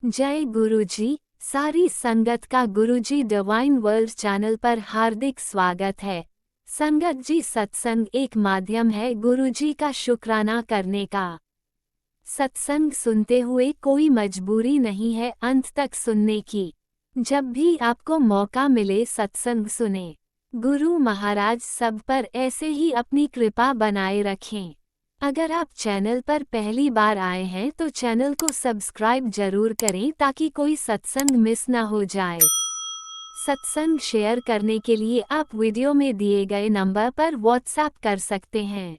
जय गुरुजी। सारी संगत का गुरुजी डिवाइन वर्ल्ड चैनल पर हार्दिक स्वागत है। संगत जी, सत्संग एक माध्यम है गुरुजी का शुक्राना करने का। सत्संग सुनते हुए कोई मजबूरी नहीं है अंत तक सुनने की। जब भी आपको मौका मिले सत्संग सुने। गुरु महाराज सब पर ऐसे ही अपनी कृपा बनाए रखें। अगर आप चैनल पर पहली बार आए हैं तो चैनल को सब्सक्राइब जरूर करें ताकि कोई सत्संग मिस ना हो जाए। सत्संग शेयर करने के लिए आप वीडियो में दिए गए नंबर पर व्हाट्सएप कर सकते हैं।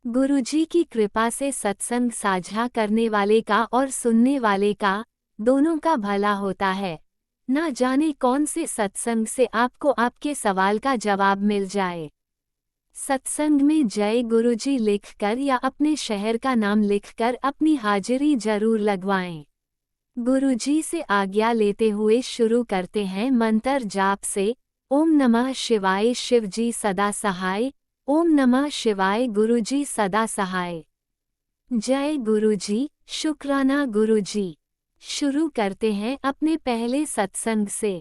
गुरुजी की कृपा से सत्संग साझा करने वाले का और सुनने वाले का दोनों का भला होता है। ना जाने कौन से सत्संग से आपको आपके सवाल का जवाब मिल जाए। सत्संग में जय गुरुजी लिखकर या अपने शहर का नाम लिखकर अपनी हाजिरी जरूर लगवाएं। गुरुजी से आज्ञा लेते हुए शुरू करते हैं मंत्र जाप से। ओम नमः शिवाय शिवजी सदा सहाय। ओम नमः शिवाय गुरुजी सदा सहाय। जय गुरुजी, शुक्राना गुरुजी। शुरू करते हैं अपने पहले सत्संग से।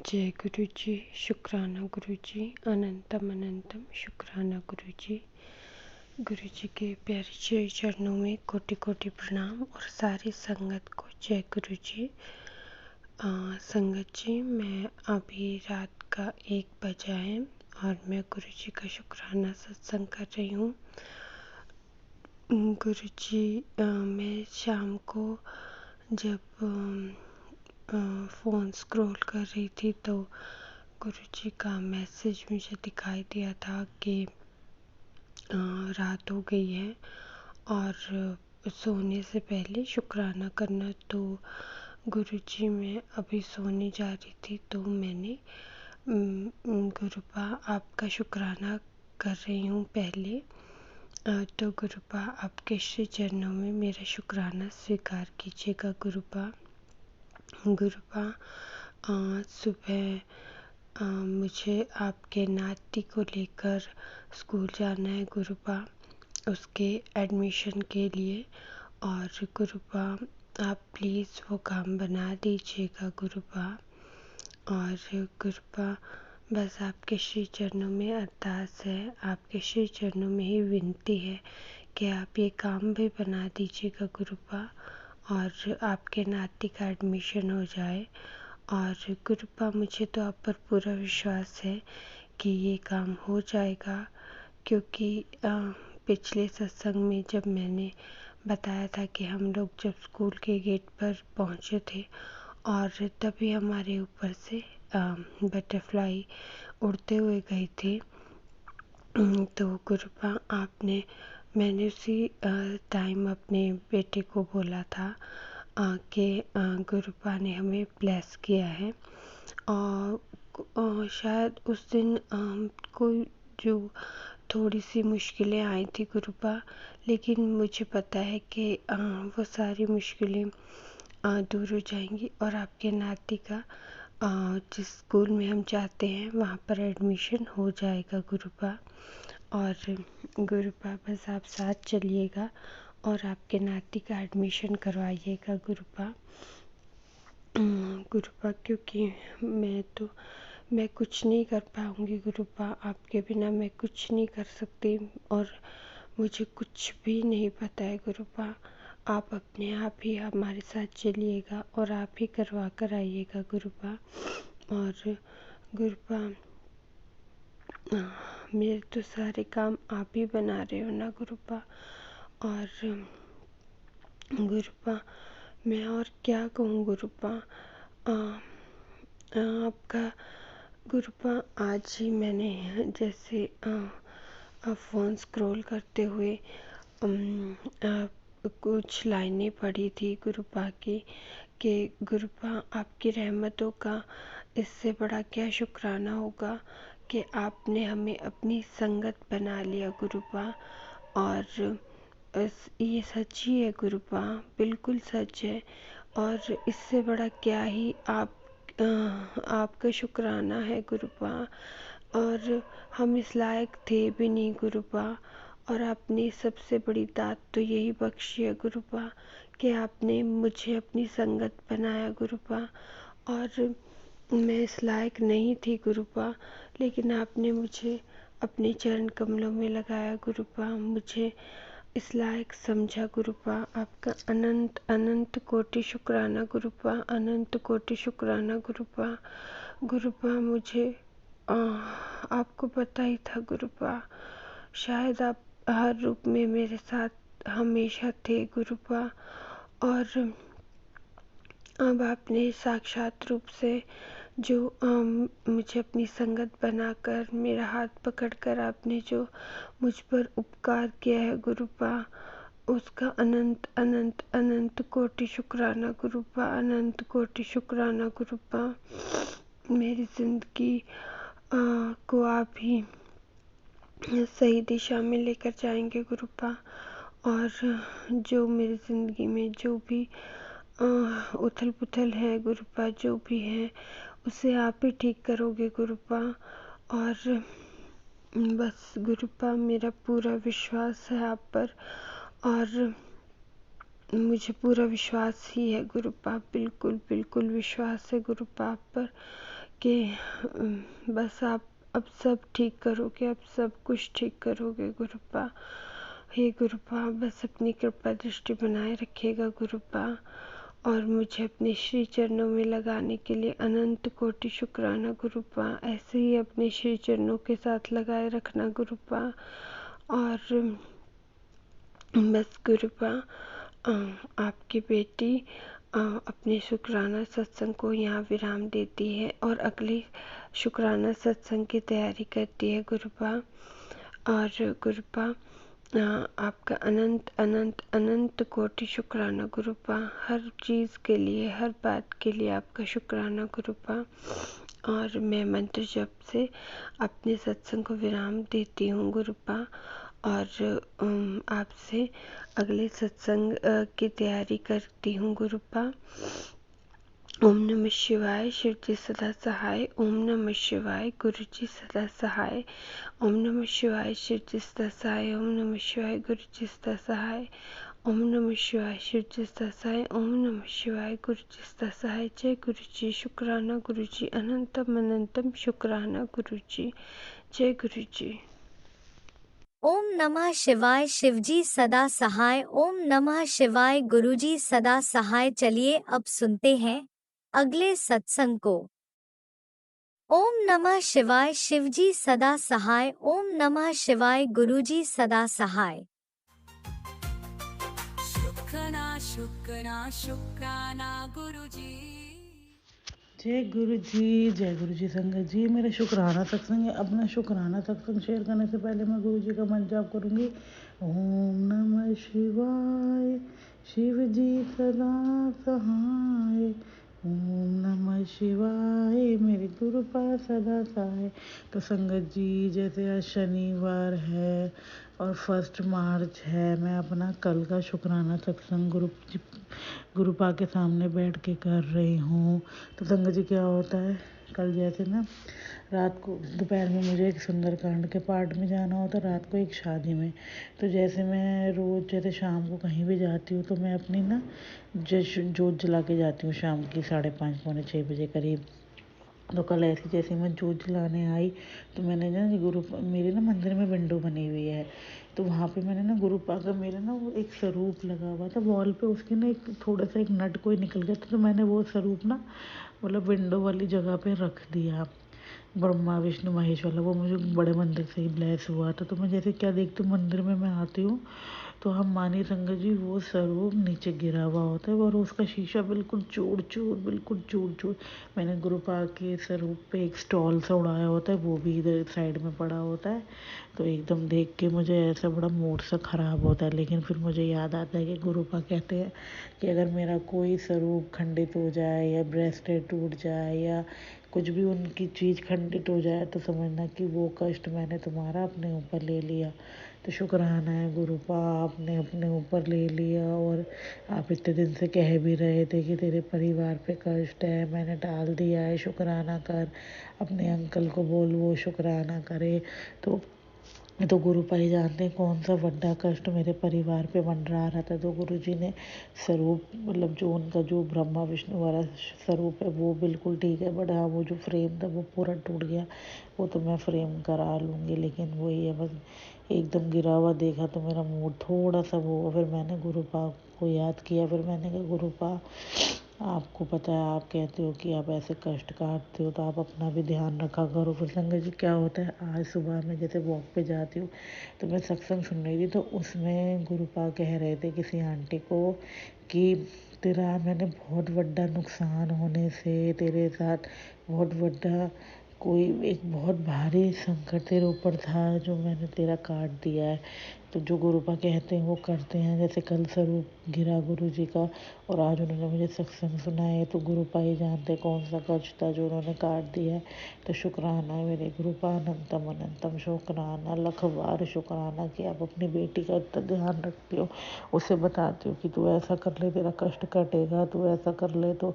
जय गुरु जी, शुक्राना गुरु जी, अनंतम अनंतम शुक्राना गुरु जी। गुरु जी के प्यारे श्री चरणों में कोटि कोटि प्रणाम और सारी संगत को जय गुरु जी। संगत जी, मैं अभी रात का 1 बजा है और मैं गुरु जी का शुक्राना सत्संग कर रही हूँ। गुरु जी, मैं शाम को जब फ़ोन स्क्रॉल कर रही थी तो गुरुजी का मैसेज मुझे दिखाई दिया था कि रात हो गई है और सोने से पहले शुक्राना करना। तो गुरुजी, मैं अभी सोने जा रही थी तो मैंने गुरुपा आपका शुक्राना कर रही हूँ पहले। तो गुरुपा आपके श्री चरणों में मेरा शुक्राना स्वीकार कीजिएगा गुरुपा। गुरुपा, सुबह मुझे आपके नाती को लेकर स्कूल जाना है गुरुपा, उसके एडमिशन के लिए। और गुरुपा, आप प्लीज़ वो काम बना दीजिएगा गुरुपा। और गुरुपा, बस आपके श्री चरणों में अरदास है, आपके श्री चरणों में ही विनती है कि आप ये काम भी बना दीजिएगा गुरुपा और आपके नाती का एडमिशन हो जाए। और गुरुपा, मुझे तो आप पर पूरा विश्वास है कि ये काम हो जाएगा, क्योंकि पिछले सत्संग में जब मैंने बताया था कि हम लोग जब स्कूल के गेट पर पहुँचे थे और तभी हमारे ऊपर से बटरफ्लाई उड़ते हुए गए थे। तो गुरुपा, मैंने उसी टाइम अपने बेटे को बोला था कि गुरुपा ने हमें ब्लेस किया है। और शायद उस दिन कोई जो थोड़ी सी मुश्किलें आई थी गुरुपा, लेकिन मुझे पता है कि वो सारी मुश्किलें दूर हो जाएंगी और आपके नाती का जिस स्कूल में हम चाहते हैं वहाँ पर एडमिशन हो जाएगा गुरुपा। और गुरुपा, बस आप साथ चलिएगा और आपके नाती का एडमिशन करवाइएगा गुरुपा। गुरुपा, क्योंकि मैं कुछ नहीं कर पाऊँगी गुरुपा, आपके बिना मैं कुछ नहीं कर सकती और मुझे कुछ भी नहीं पता है गुरुपा। आप अपने आप ही हमारे साथ चलिएगा और आप ही करवा कर आइएगा गुरुपा। और गुरुपा, मेरे तो सारे काम आप ही बना रहे हो ना गुरुपा। और गुरुपा, मैं और क्या कहूँ गुरुपा। आपका गुरुपा, आज ही मैंने जैसे फ़ोन स्क्रॉल करते हुए कुछ लाइनें पढ़ी थी गुरुपा की कि गुरुपा, आपकी रहमतों का इससे बड़ा क्या शुक्राना होगा कि आपने हमें अपनी संगत बना लिया गुरुपा। और ये सच ही है गुरुपा, बिल्कुल सच है। और इससे बड़ा क्या ही आपका शुक्राना है गुरुपा। और हम इस लायक थे भी नहीं गुरुपा, और आपने सबसे बड़ी दात तो यही बख्शी है गुरुपा कि आपने मुझे अपनी संगत बनाया गुरुपा। और मैं इस लायक नहीं थी गुरुपा, लेकिन आपने मुझे अपने चरण कमलों में लगाया गुरुपा, मुझे इस लायक समझा गुरुपा। आपका अनंत अनंत कोटि शुक्राना गुरुपा, अनंत कोटि शुक्राना गुरुपा। गुरुपा मुझे आपको पता ही था गुरुपा, शायद आप हर रूप में मेरे साथ हमेशा थे गुरुपा। और अब आपने साक्षात रूप से जो मुझे अपनी संगत बनाकर मेरा हाथ पकड़कर आपने जो मुझ पर उपकार किया है गुरुपा, उसका अनंत अनंत अनंत कोटि शुक्राना गुरुपा, अनंत कोटि शुक्राना गुरुपा। मेरी जिंदगी को आप ही सही दिशा में लेकर जाएंगे गुरुपा। और जो मेरी ज़िंदगी में जो भी उथल पुथल है गुरुपा, जो भी है उसे आप ही ठीक करोगे गुरुपा। और बस गुरुपा मेरा पूरा विश्वास है आप पर, और मुझे पूरा विश्वास ही है गुरुपा, बिल्कुल बिल्कुल विश्वास है गुरुपा आप पर कि बस आप अब सब ठीक करोगे, अब सब कुछ ठीक करोगे गुरुपा। हे गुरुपा, बस अपनी कृपा दृष्टि बनाए रखिएगा गुरुपा, और मुझे अपने श्री चरणों में लगाने के लिए अनंत कोटि शुक्राना गुरुपा। ऐसे ही अपने श्री चरणों के साथ लगाए रखना गुरुपा। और बस गुरुपा आपकी बेटी अपने शुक्राना सत्संग को यहाँ विराम देती है और अगली शुक्राना सत्संग की तैयारी करती है गुरुपा। और गुरुपा आपका अनंत अनंत अनंत कोटि शुक्राना गुरुपा, हर चीज़ के लिए, हर बात के लिए आपका शुक्राना गुरुपा। और मैं मंत्र जप से अपने सत्संग को विराम देती हूँ गुरुपा, और आपसे अगले सत्संग की तैयारी करती हूँ गुरुपा। ओम नमः शिवाय, शिव जी सदा सहाय। ओम नमः शिवाय, गुरु जी सदा सहाय। ओम नमः शिवाय, शिव जी सदा सहाय। ओम नमः शिवाय, गुरु जी सदा सहाय। ओम नमः शिवाय, शिव जी सदा सहाय। ओम नमः शिवाय, गुरु जी सदा सहाय। जय गुरु जी, शुक्राना गुरु जी, अनंतम अनंतम शुक्राना गुरु जी। जय गुरु जी। ओम नमः शिवाय, शिवजी सदा सहाय। ओम नमः शिवाय, गुरुजी सदा सहाय। चलिए अब सुनते हैं अगले सत्संग को। ओम नमः शिवाय, शिवजी सदा सहाय। ओम नमः शिवाय, गुरुजी सदा सहाय। शुक्राना शुक्राना शुक्राना गुरुजी। जय गुरु जी संगत जी। मेरा शुक्राना सत्संग है। अपना शुक्राना सत्संग शेयर करने से पहले मैं गुरु जी का मंत्र जाप करूँगी। ओम नमः शिवाय, शिव जी सदा सहाय। ओम नमः शिवाय, मेरे गुरु पास सदा सहाय। तो संगत जी, जैसे आज शनिवार है और 1 मार्च है, मैं अपना कल का शुक्राना सत्संग गुरुपा के सामने बैठ के कर रही हूँ। तो संगत जी, क्या होता है, कल जैसे ना रात को दोपहर में मुझे एक सुंदरकांड के पार्ट में जाना होता, रात को एक शादी में। तो जैसे मैं रोज़ जैसे शाम को कहीं भी जाती हूँ तो मैं अपनी ना जोत जला के जाती हूँ शाम की 5:30 पौने 6 बजे करीब। तो कल ऐसे जैसे मैं जोत जलाने आई तो मैंने ना मेरे ना मंदिर में विंडो बनी हुई है, तो वहाँ पे मैंने ना गुरुपा का मेरा ना वो एक स्वरूप लगा हुआ था वॉल पे, उसके ना एक थोड़ा सा एक नट कोई निकल गया था, तो मैंने वो स्वरूप ना मतलब विंडो वाली जगह पे रख दिया। ब्रह्मा विष्णु महेश वाला वो मुझे बड़े मंदिर से ही ब्लेस हुआ था। तो मैं जैसे क्या देखती हूँ, मंदिर में मैं आती हूँ तो हम मानिए संगत जी वो स्वरूप नीचे गिरा हुआ होता है और उसका शीशा बिल्कुल चूर चूर, बिल्कुल चूर चूर। मैंने गुरुपा के स्वरूप पे एक स्टॉल सा उड़ाया होता है, वो भी इधर साइड में पड़ा होता है। तो एकदम देख के मुझे ऐसा बड़ा मूड सा ख़राब होता है, लेकिन फिर मुझे याद आता है कि गुरुपा कहते हैं कि अगर मेरा कोई स्वरूप खंडित हो जाए या ब्रेसलेट टूट जाए या कुछ भी उनकी चीज़ खंडित हो जाए तो समझना कि वो कष्ट मैंने तुम्हारा अपने ऊपर ले लिया। तो शुक्राना है गुरुपा, आपने अपने ऊपर ले लिया। और आप इतने दिन से कह भी रहे थे कि तेरे परिवार पे कष्ट है, मैंने टाल दिया है, शुक्राना कर। अपने अंकल को बोल वो शुक्राना करे। तो तो गुरुपाई जानते हैं कौन सा बड़ा कष्ट मेरे परिवार पे मंडरा रहा था। तो गुरुजी ने स्वरूप मतलब जो उनका जो ब्रह्मा विष्णु वाला स्वरूप है वो बिल्कुल ठीक है, बट हाँ वो जो फ्रेम था वो पूरा टूट गया। वो तो मैं फ्रेम करा लूँगी, लेकिन वही है बस एकदम गिरा हुआ देखा तो मेरा मूड थोड़ा सा वो हुआ। फिर मैंने गुरुपा को याद किया। फिर मैंने कहा गुरुपा, आपको पता है आप कहते हो कि आप ऐसे कष्ट काटते हो तो आप अपना भी ध्यान रखा करो। फिर संगत जी क्या होता है, आज सुबह मैं जैसे वॉक पे जाती हूँ तो मैं सत्संग सुन रही थी, तो उसमें गुरुपा कह रहे थे किसी आंटी को कि तेरा मैंने बहुत बड़ा नुकसान होने से तेरे साथ बहुत बड़ा कोई एक बहुत भारी संकट तेरे ऊपर था जो मैंने तेरा काट दिया है। तो जो गुरुपा कहते हैं वो करते हैं। जैसे कल स्वरूप गिरा गुरु जी का और आज उन्होंने मुझे सत्संग सुनाए, तो गुरुपा ही जानते कौन सा कष्ट था जो उन्होंने काट दिया है। तो शुक्राना है मेरे गुरुपा, अनंतम अनंतम शुक्राना, लख बार शुक्राना कि आप अपनी बेटी का इतना ध्यान रखते हो, उसे बताते हो कि तू ऐसा कर ले तेरा कष्ट कटेगा, तू ऐसा कर ले तो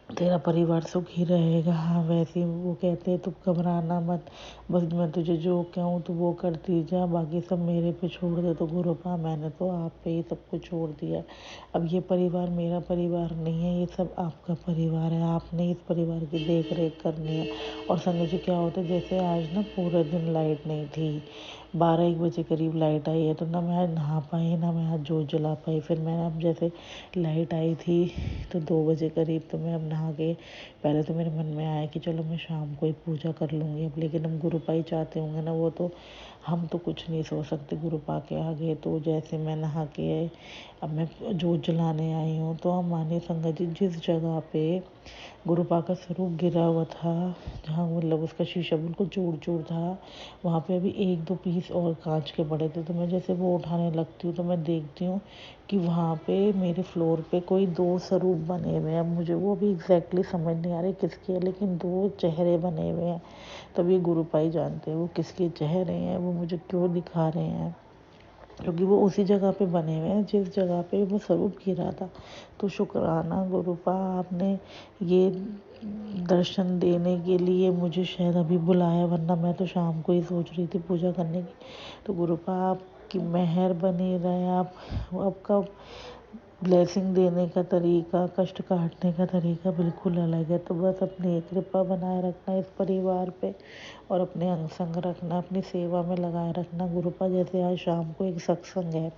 तेरा परिवार सुखी रहेगा। हाँ वैसे ही वो कहते हैं तुम घबराना मत, बस मैं तुझे जो कहूँ तो वो करती जा, बाकी सब मेरे पे छोड़ दे। तो गुरुपा मैंने तो आप पे ही सब कुछ छोड़ दिया है। अब ये परिवार मेरा परिवार नहीं है, ये सब आपका परिवार है, आपने इस परिवार की देख रेख करनी है। और संगत जी क्या होता है, जैसे आज ना पूरे दिन लाइट नहीं थी, 12-1 बजे करीब लाइट आई है, तो ना मैं आज नहा पाई ना मैं आज जोत जला पाई। फिर मैंने अब जैसे लाइट आई थी तो 2 बजे करीब तो मैं अब नहा के पहले तो मेरे मन में आया कि चलो मैं शाम को ही पूजा कर लूँगी अब, लेकिन हम गुरुपा चाहते होंगे ना, वो तो हम तो कुछ नहीं सोच सकते गुरुपा के आगे। तो जैसे मैं नहा के अब मैं जोत जलाने आई हूँ, तो हम मानिए संगत जी जिस जगह पे गुरुपा का स्वरूप गिरा हुआ था, जहाँ मतलब उसका शीशा बिल्कुल चूर चूर था, वहाँ पे अभी 1-2 पीस और कांच के पड़े थे। तो मैं जैसे वो उठाने लगती हूँ तो मैं देखती हूँ कि वहाँ पे मेरे फ्लोर पे कोई 2 स्वरूप बने हुए हैं। अब मुझे वो भी एग्जैक्टली समझ नहीं आ रही किसके है, लेकिन 2 चेहरे बने हुए हैं। तब ये गुरुपाई जानते हैं वो किसके चेहरे हैं, वो मुझे क्यों दिखा रहे हैं, क्योंकि वो उसी जगह पे बने हुए हैं जिस जगह पे वो स्वरूप गिरा था। तो शुक्राना गुरुपा, आपने ये दर्शन देने के लिए मुझे शायद अभी बुलाया, वरना मैं तो शाम को ही सोच रही थी पूजा करने की। तो गुरुपा आपकी मेहर बनी रहे, आप आपका ब्लेसिंग देने का तरीका, कष्ट काटने का तरीका बिल्कुल अलग है। तो बस अपनी एक कृपा बनाए रखना इस परिवार पे और अपने अंग संग रखना, अपनी सेवा में लगाए रखना गुरुपा। जैसे आज शाम को एक सत्संग है,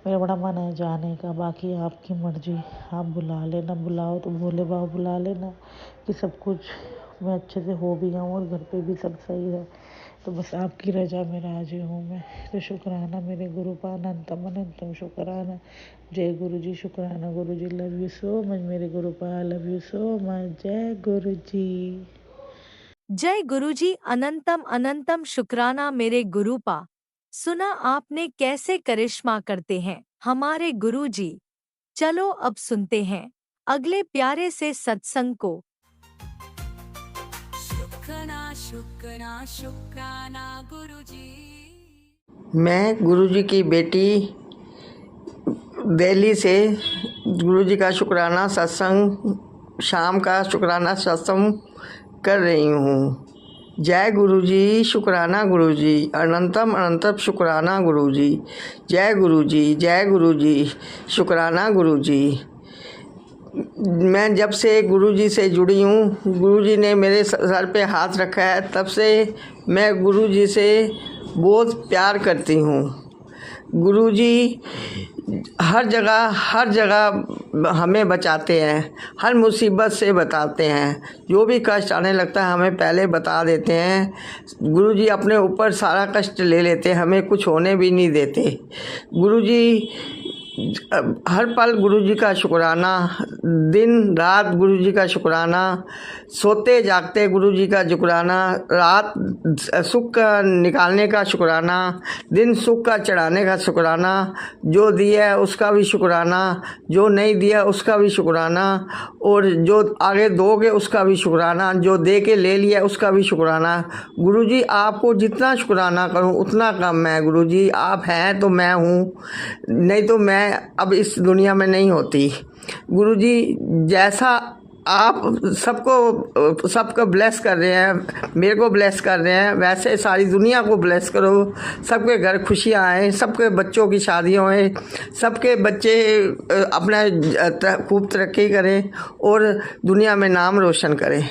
मेरा बड़ा मन है जाने का, बाकी आपकी मर्जी, आप बुला लेना, बुलाओ तो भोले बाबा बुला लेना कि सब कुछ मैं अच्छे से हो भी जाऊँ और घर पे भी सब सही है। तो बस आपकी रजा में राजी हूँ मैं। तो शुक्राना मेरे गुरुपा, अनंतम अनंतम शुक्राना। जय गुरु जी, शुक्राना गुरु जी, लव यू सो मच मेरे गुरुपा, लव यू सो मच, जय गुरु जी। जय गुरुजी, अनंतम अनंतम शुक्राना मेरे गुरुपा। सुना आपने कैसे करिश्मा करते हैं हमारे गुरुजी। चलो अब सुनते हैं अगले प्यारे से सत्संग को। शुक्राना शुक्राना शुक्राना गुरुजी। मैं गुरुजी की बेटी दिल्ली से गुरुजी का शुक्राना सत्संग, शाम का शुक्राना सत्संग कर रही हूँ। जय गुरुजी, शुक्राना गुरुजी, अनंतम अनंतम शुक्राना गुरुजी। जय गुरुजी, जय गुरुजी, शुक्राना गुरुजी। मैं जब से गुरुजी से जुड़ी हूँ, गुरुजी ने मेरे सर पे हाथ रखा है, तब से मैं गुरुजी से बहुत प्यार करती हूँ। गुरुजी हर जगह हमें बचाते हैं, हर मुसीबत से बताते हैं, जो भी कष्ट आने लगता है हमें पहले बता देते हैं। गुरुजी अपने ऊपर सारा कष्ट ले लेते हैं, हमें कुछ होने भी नहीं देते। गुरुजी हर पल गुरुजी का शुक्राना, दिन रात गुरुजी का शुक्राना, सोते जागते गुरुजी का शुक्राना, रात सुख का निकालने का शुक्राना, दिन सुख का चढ़ाने का शुक्राना, जो दिया है उसका भी शुक्राना, जो नहीं दिया उसका भी शुक्राना, और जो आगे दोगे उसका भी शुक्राना, जो दे के ले लिया उसका भी शुक्राना। गुरुजी आपको जितना शुक्राना करूं उतना कम है। गुरुजी आप हैं तो मैं हूँ, नहीं तो मैं अब इस दुनिया में नहीं होती। गुरुजी जैसा आप सबको ब्लेस कर रहे हैं, मेरे को ब्लेस कर रहे हैं, वैसे सारी दुनिया को ब्लेस करो। सबके घर खुशियाँ आएँ, सबके बच्चों की शादियाँ होएं, सबके बच्चे अपना खूब तरक्की करें और दुनिया में नाम रोशन करें।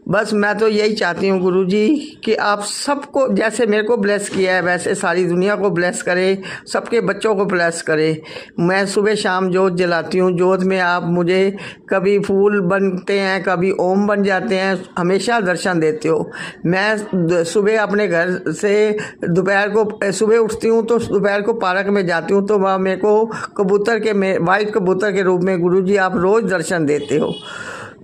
बस मैं तो यही चाहती हूँ गुरुजी कि आप सबको जैसे मेरे को ब्लेस किया है वैसे सारी दुनिया को ब्लेस करे, सबके बच्चों को ब्लेस करे। मैं सुबह शाम जोत जलाती हूँ, जोत में आप मुझे कभी फूल बनते हैं, कभी ओम बन जाते हैं, हमेशा दर्शन देते हो। मैं सुबह अपने घर से दोपहर को सुबह उठती हूँ तो दोपहर को पार्क में जाती हूँ तो वहाँ मेरे को वाइट कबूतर के रूप में गुरुजी आप रोज़ दर्शन देते हो।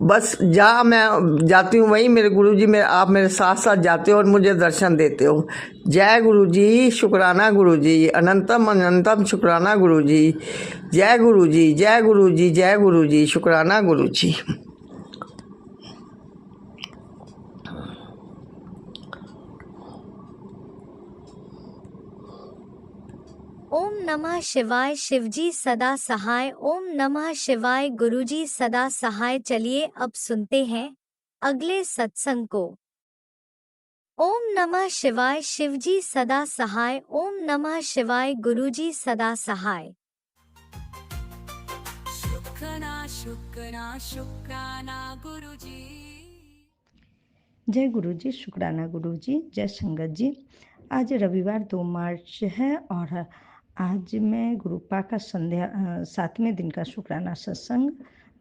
बस जहाँ मैं जाती हूँ वहीं मेरे गुरुजी आप मेरे साथ साथ जाते हो और मुझे दर्शन देते हो। जय गुरुजी, शुक्राना गुरुजी, अनंतम अनंतम शुक्राना गुरुजी। जय गुरुजी, जय गुरुजी, जय गुरुजी, शुक्राना गुरुजी। ओम नमः शिवाय। शिवजी सदा सहाय। ओम नमः शिवाय। गुरुजी सदा सहाय। चलिए अब सुनते हैं अगले सत्संग को। ओम नमः शिवाय। शिवजी सदा सहाय। ओम नमः शिवाय। गुरुजी सदा सहाय। शुक्राना गुरुजी। जय गुरु जी, शुक्राना गुरु जी, जय संगत जी। आज रविवार 2 मार्च है और आज मैं गुरुपा का 7वें दिन का शुक्राना सत्संग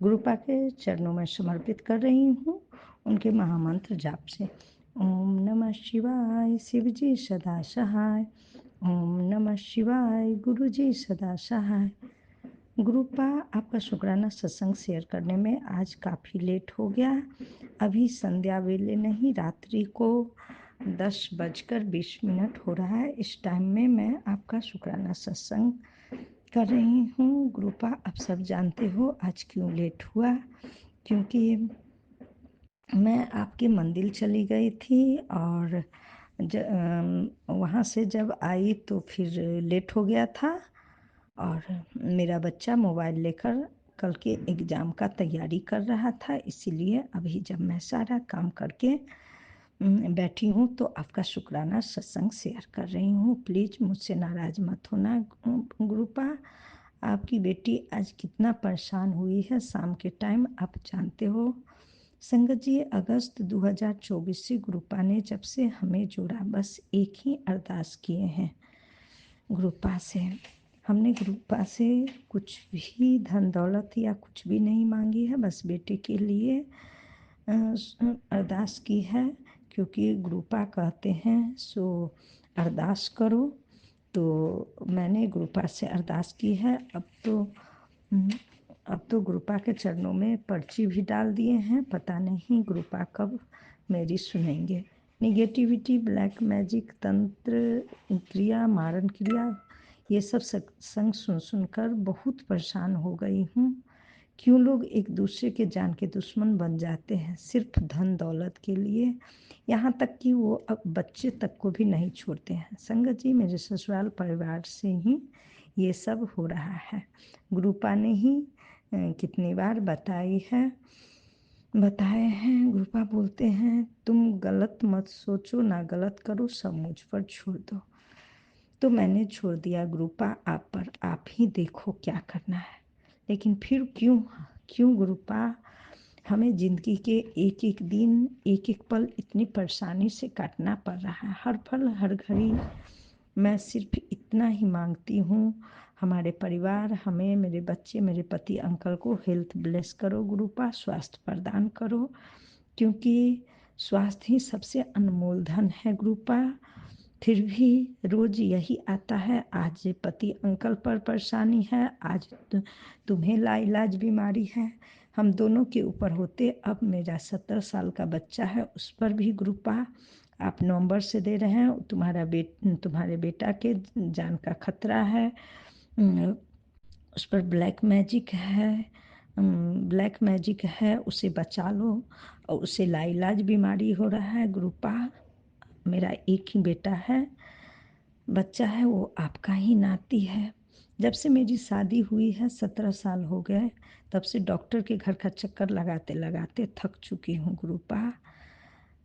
गुरुपा के चरणों में समर्पित कर रही हूँ, उनके महामंत्र जाप से। ओम नमः शिवाय। शिव जी सदा सहाय। ओम नमः शिवाय। गुरु जी सदा सहाय। गुरुपा आपका शुक्राना सत्संग शेयर करने में आज काफ़ी लेट हो गया। अभी संध्या वेले नहीं, रात्रि को 10:20 हो रहा है। इस टाइम में मैं आपका शुक्राना सत्संग कर रही हूँ। गुरुपा आप सब जानते हो आज क्यों लेट हुआ, क्योंकि मैं आपके मंदिर चली गई थी और वहाँ से जब आई तो फिर लेट हो गया था और मेरा बच्चा मोबाइल लेकर कल के एग्ज़ाम का तैयारी कर रहा था, इसीलिए अभी जब मैं सारा काम करके बैठी हूँ तो आपका शुक्राना सत्संग शेयर कर रही हूँ। प्लीज़ मुझसे नाराज़ मत होना गुरुपा। आपकी बेटी आज कितना परेशान हुई है शाम के टाइम, आप जानते हो। संगत जी, अगस्त 2024 से गुरुपा ने जब से हमें जोड़ा बस एक ही अरदास किए हैं गुरुपा से। हमने गुरुपा से कुछ भी धन दौलत या कुछ भी नहीं मांगी है, बस बेटे के लिए अरदास की है, क्योंकि गुरुपा कहते हैं सो अरदास करो। तो मैंने गुरुपा से अरदास की है। अब तो गुरुपा के चरणों में पर्ची भी डाल दिए हैं, पता नहीं गुरुपा कब मेरी सुनेंगे। निगेटिविटी, ब्लैक मैजिक, तंत्र क्रिया, मारण क्रिया, ये सब सत्संग सुनकर बहुत परेशान हो गई हूँ। क्यों लोग एक दूसरे के जान के दुश्मन बन जाते हैं सिर्फ धन दौलत के लिए, यहाँ तक कि वो अब बच्चे तक को भी नहीं छोड़ते हैं। संगत जी, मेरे ससुराल परिवार से ही ये सब हो रहा है। गुरुपा ने ही कितनी बार बताए हैं। गुरुपा बोलते हैं तुम गलत मत सोचो, ना गलत करो, सब मुझ पर छोड़ दो। तो मैंने छोड़ दिया गुरुपा आप पर, आप ही देखो क्या करना है। लेकिन फिर क्यों गुरुपा हमें ज़िंदगी के एक एक दिन, एक एक पल इतनी परेशानी से काटना पड़ रहा है। हर पल हर घड़ी मैं सिर्फ इतना ही मांगती हूँ, हमारे परिवार, हमें, मेरे बच्चे, मेरे पति अंकल को हेल्थ ब्लेस करो गुरुपा, स्वास्थ्य प्रदान करो, क्योंकि स्वास्थ्य ही सबसे अनमोल धन है गुरुपा। फिर भी रोज़ यही आता है, आज पति अंकल पर परेशानी है, आज तुम्हें लाइलाज बीमारी है, हम दोनों के ऊपर होते। अब मेरा 17 साल का बच्चा है, उस पर भी गुरुपा आप नवंबर से दे रहे हैं। तुम्हारे बेटा के जान का खतरा है, उस पर ब्लैक मैजिक है, उसे बचा लो। और उसे लाइलाज बीमारी हो रहा है गुरुपा। मेरा एक ही बेटा है, बच्चा है, वो आपका ही नाती है। जब से मेरी शादी हुई है 17 साल हो गए, तब से डॉक्टर के घर का चक्कर लगाते लगाते थक चुकी हूँ गुरुपा।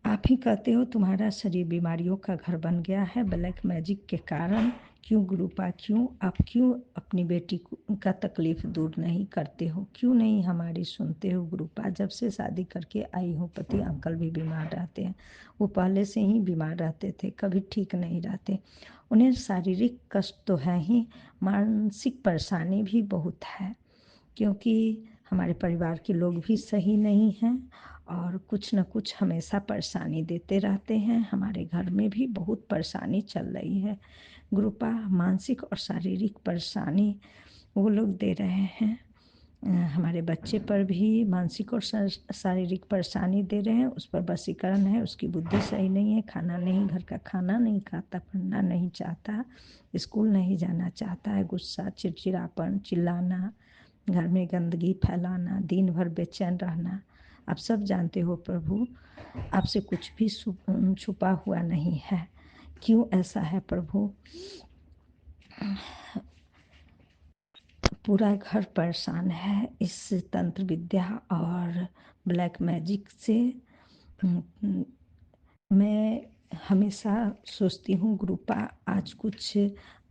आप ही कहते हो तुम्हारा शरीर बीमारियों का घर बन गया है ब्लैक मैजिक के कारण। क्यों गुरुपा, क्यों आप क्यों अपनी बेटी का तकलीफ दूर नहीं करते हो, क्यों नहीं हमारी सुनते हो गुरुपा। जब से शादी करके आई हूँ पति अंकल भी बीमार रहते हैं, वो पहले से ही बीमार रहते थे, कभी ठीक नहीं रहते। उन्हें शारीरिक कष्ट तो है ही, मानसिक परेशानी भी बहुत है, क्योंकि हमारे परिवार के लोग भी सही नहीं हैं और कुछ न कुछ हमेशा परेशानी देते रहते हैं। हमारे घर में भी बहुत परेशानी चल रही है गुरुपा, मानसिक और शारीरिक परेशानी वो लोग दे रहे हैं। हमारे बच्चे पर भी मानसिक और शारीरिक परेशानी दे रहे हैं। उस पर वशीकरण है, उसकी बुद्धि सही नहीं है, खाना नहीं, घर का खाना नहीं खाता, पढ़ना नहीं चाहता, स्कूल नहीं जाना चाहता है, गुस्सा, चिड़चिड़ापन, चिल्लाना, घर में गंदगी फैलाना, दिन भर बेचैन रहना। आप सब जानते हो प्रभु, आपसे कुछ भी छुपा हुआ नहीं है। क्यों ऐसा है प्रभु। पूरा घर परेशान है इस तंत्र विद्या और ब्लैक मैजिक से। मैं हमेशा सोचती हूँ गुरुपा आज कुछ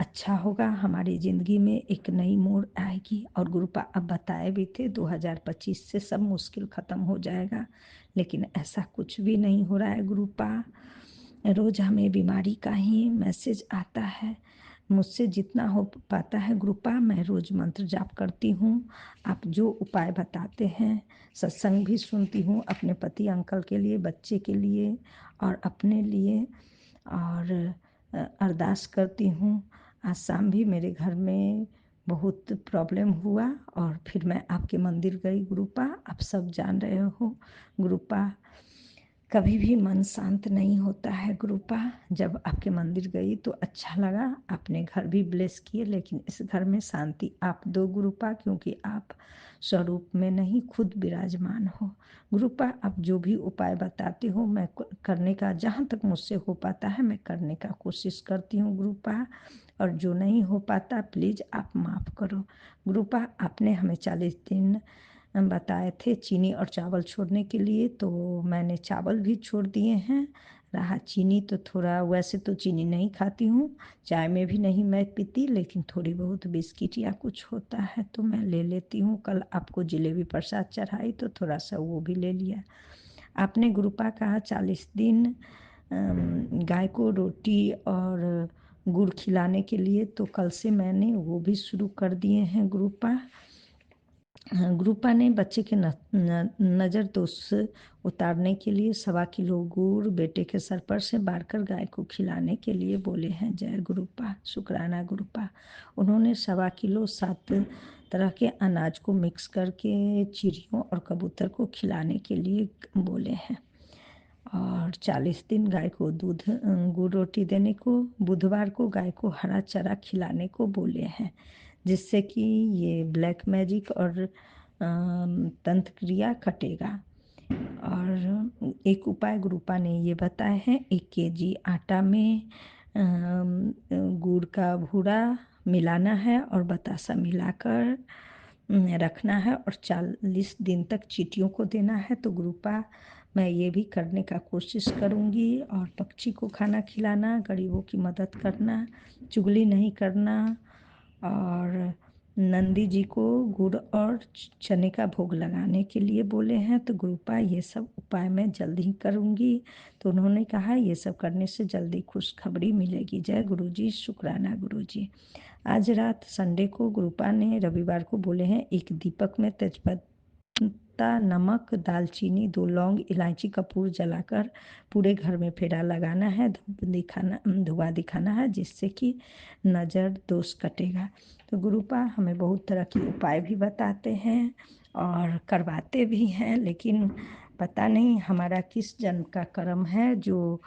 अच्छा होगा, हमारी ज़िंदगी में एक नई मोड़ आएगी। और गुरुपा अब बताए भी थे 2025 से सब मुश्किल ख़त्म हो जाएगा, लेकिन ऐसा कुछ भी नहीं हो रहा है गुरुपा। रोज़ हमें बीमारी का ही मैसेज आता है। मुझसे जितना हो पाता है गुरुपा मैं रोज़ मंत्र जाप करती हूँ, आप जो उपाय बताते हैं, सत्संग भी सुनती हूँ अपने पति अंकल के लिए, बच्चे के लिए और अपने लिए, और अरदास करती हूँ। आज शाम भी मेरे घर में बहुत प्रॉब्लम हुआ और फिर मैं आपके मंदिर गई गुरुपा। आप सब जान रहे हो गुरुपा, कभी भी मन शांत नहीं होता है गुरुपा। जब आपके मंदिर गई तो अच्छा लगा, आपने घर भी ब्लेस किए, लेकिन इस घर में शांति आप दो गुरुपा, क्योंकि आप स्वरूप में नहीं खुद विराजमान हो गुरुपा। आप जो भी उपाय बताते हो मैं करने का, जहाँ तक मुझसे हो पाता है मैं करने का कोशिश करती हूँ गुरुपा, और जो नहीं हो पाता प्लीज़ आप माफ़ करो गुरुपा। आपने हमें 40 दिन बताए थे चीनी और चावल छोड़ने के लिए, तो मैंने चावल भी छोड़ दिए हैं। रहा चीनी, तो थोड़ा, वैसे तो चीनी नहीं खाती हूँ, चाय में भी नहीं मैं पीती, लेकिन थोड़ी बहुत बिस्किट या कुछ होता है तो मैं ले लेती हूँ। कल आपको जलेबी प्रसाद चढ़ाई तो थोड़ा सा वो भी ले लिया। आपने गुरुपा कहा 40 दिन गाय को रोटी और गुड़ खिलाने के लिए, तो कल से मैंने वो भी शुरू कर दिए हैं गुरुपा। गुरुपा ने बच्चे के नज़र दोष उतारने के लिए 1.25 किलो गुड़ बेटे के सर पर से बारकर गाय को खिलाने के लिए बोले हैं। जय गुरुपा, शुक्राना गुरुपा। उन्होंने 1.25 किलो 7 तरह के अनाज को मिक्स करके चिड़ियों और कबूतर को खिलाने के लिए बोले हैं। और 40 दिन गाय को दूध गुड़ रोटी देने को, बुधवार को गाय को हरा चारा खिलाने को बोले हैं, जिससे कि ये ब्लैक मैजिक और तंत्र क्रिया कटेगा। और एक उपाय गुरुपा ने ये बताए हैं, 1 kg आटा में गुड़ का भूरा मिलाना है और बतासा मिलाकर रखना है और 40 दिन तक चींटियों को देना है। तो गुरुपा मैं ये भी करने का कोशिश करूँगी, और पक्षी को खाना खिलाना, गरीबों की मदद करना, चुगली नहीं करना, और नंदी जी को गुड़ और चने का भोग लगाने के लिए बोले हैं। तो गुरुपा ये सब उपाय मैं जल्द ही करूँगी। तो उन्होंने कहा ये सब करने से जल्दी खुशखबरी मिलेगी। जय गुरुजी, शुक्राना गुरुजी। आज रात संडे को गुरुपा ने रविवार को बोले हैं 1 दीपक में तेजपत्ता, नमक, दालचीनी, 2 लौंग, इलायची, कपूर जलाकर पूरे घर में फेरा लगाना है, धुआं दिखाना है, जिससे कि नज़र दोष कटेगा। तो गुरुपा हमें बहुत तरह के उपाय भी बताते हैं और करवाते भी हैं, लेकिन पता नहीं हमारा किस जन्म का कर्म है जो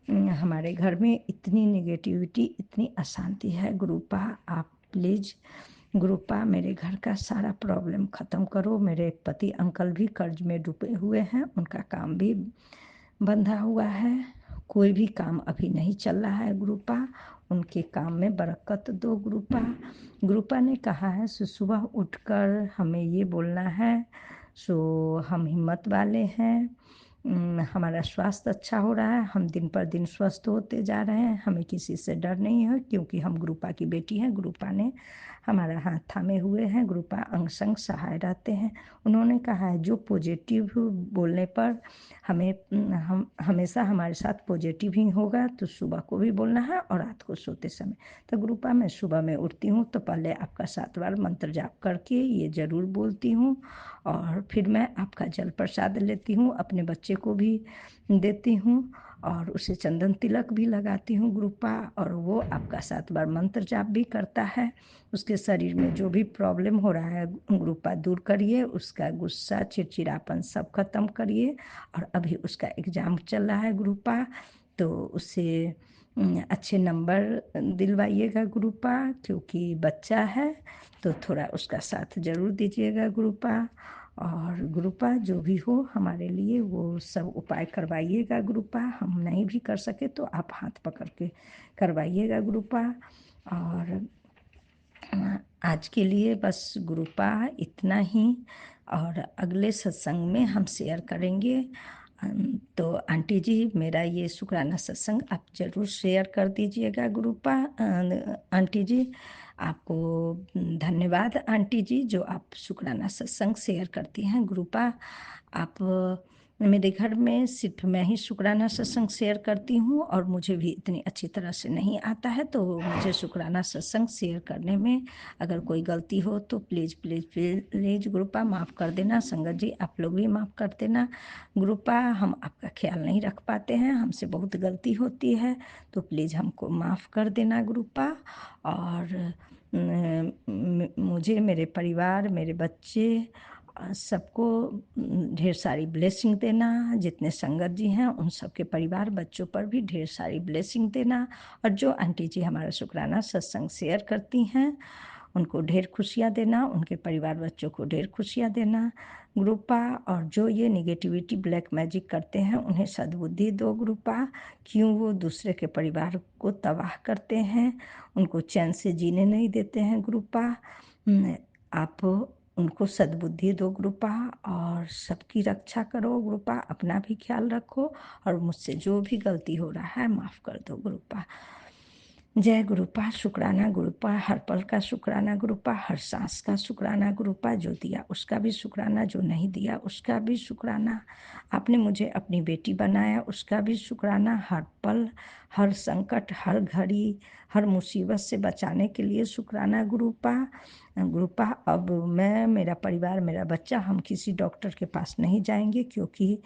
हमारे घर में इतनी नेगेटिविटी, इतनी अशांति है। गुरुपा आप प्लीज़ गुरुपा मेरे घर का सारा प्रॉब्लम ख़त्म करो। मेरे पति अंकल भी कर्ज में डूबे हुए हैं, उनका काम भी बंधा हुआ है, कोई भी काम अभी नहीं चल रहा है गुरुपा। उनके काम में बरकत दो गुरुपा। गुरुपा ने कहा है सो सुबह उठकर हमें ये बोलना है, सो हम हिम्मत वाले हैं, हमारा स्वास्थ्य अच्छा हो रहा है, हम दिन पर दिन स्वस्थ होते जा रहे हैं, हमें किसी से डर नहीं है क्योंकि हम गुरुपा की बेटी हैं। गुरुपा ने हमारा हाथ थामे हुए हैं, गुरुपा अंग संग सहाय रहते हैं। उन्होंने कहा है जो पॉजिटिव बोलने पर हम हमेशा हमारे साथ पॉजिटिव ही होगा, तो सुबह को भी बोलना है और रात को सोते समय। तो गुरुपा मैं सुबह में उठती हूँ तो पहले आपका 7 बार मंत्र जाप करके ये ज़रूर बोलती हूँ और फिर मैं आपका जल प्रसाद लेती हूँ, अपने बच्चे को भी देती हूँ और उसे चंदन तिलक भी लगाती हूँ गुरुपा, और वो आपका 7 बार मंत्र जाप भी करता है। उसके शरीर में जो भी प्रॉब्लम हो रहा है गुरुपा दूर करिए, उसका गुस्सा चिड़चिड़ापन सब खत्म करिए। और अभी उसका एग्ज़ाम चल रहा है गुरुपा, तो उसे अच्छे नंबर दिलवाइएगा गुरुपा, क्योंकि बच्चा है तो थोड़ा उसका साथ ज़रूर दीजिएगा गुरुपा। और गुरुपा जो भी हो हमारे लिए वो सब उपाय करवाइएगा गुरुपा, हम नहीं भी कर सके तो आप हाथ पकड़ के करवाइएगा गुरुपा। और आज के लिए बस गुरुपा इतना ही, और अगले सत्संग में हम शेयर करेंगे। तो आंटी जी मेरा ये शुक्राना सत्संग आप ज़रूर शेयर कर दीजिएगा गुरुपा। आंटी जी आपको धन्यवाद आंटी जी, जो आप शुक्राना सत्संग शेयर करती हैं गुरुपा। आप मेरे घर में सिर्फ मैं ही शुक्राना सत्संग शेयर करती हूँ और मुझे भी इतनी अच्छी तरह से नहीं आता है, तो मुझे शुक्राना सत्संग शेयर करने में अगर कोई गलती हो तो प्लीज़ प्लीज़ प्लीज़ गुरुपा माफ़ कर देना। संगत जी आप लोग भी माफ़ कर देना गुरुपा, हम आपका ख्याल नहीं रख पाते हैं, हमसे बहुत गलती होती है, तो प्लीज़ हमको माफ़ कर देना गुरुपा। और मुझे, मेरे परिवार, मेरे बच्चे सबको ढेर सारी ब्लेसिंग देना। जितने संगत जी हैं उन सबके परिवार बच्चों पर भी ढेर सारी ब्लेसिंग देना। और जो आंटी जी हमारा शुक्राना सत्संग शेयर करती हैं उनको ढेर खुशियाँ देना, उनके परिवार बच्चों को ढेर खुशियाँ देना गुरुपा। और जो ये निगेटिविटी ब्लैक मैजिक करते हैं उन्हें सद्बुद्धि दो गुरुपा, क्यों वो दूसरे के परिवार को तबाह करते हैं, उनको चैन से जीने नहीं देते हैं गुरुपा। आप उनको सद्बुद्धि दो गुरुपा और सबकी रक्षा करो गुरुपा, अपना भी ख्याल रखो और मुझसे जो भी गलती हो रहा है माफ़ कर दो गुरुपा। जय गुरुपा। शुक्राना गुरुपा, हर पल का शुक्राना गुरुपा, हर सांस का शुक्राना गुरुपा, जो दिया उसका भी शुक्राना, जो नहीं दिया उसका भी शुक्राना, आपने मुझे अपनी बेटी बनाया उसका भी शुक्राना, हर पल, हर संकट, हर घड़ी, हर मुसीबत से बचाने के लिए शुक्राना गुरुपा। गुरुपा अब मैं, मेरा परिवार, मेरा बच्चा, हम किसी डॉक्टर के पास नहीं जाएंगे क्योंकि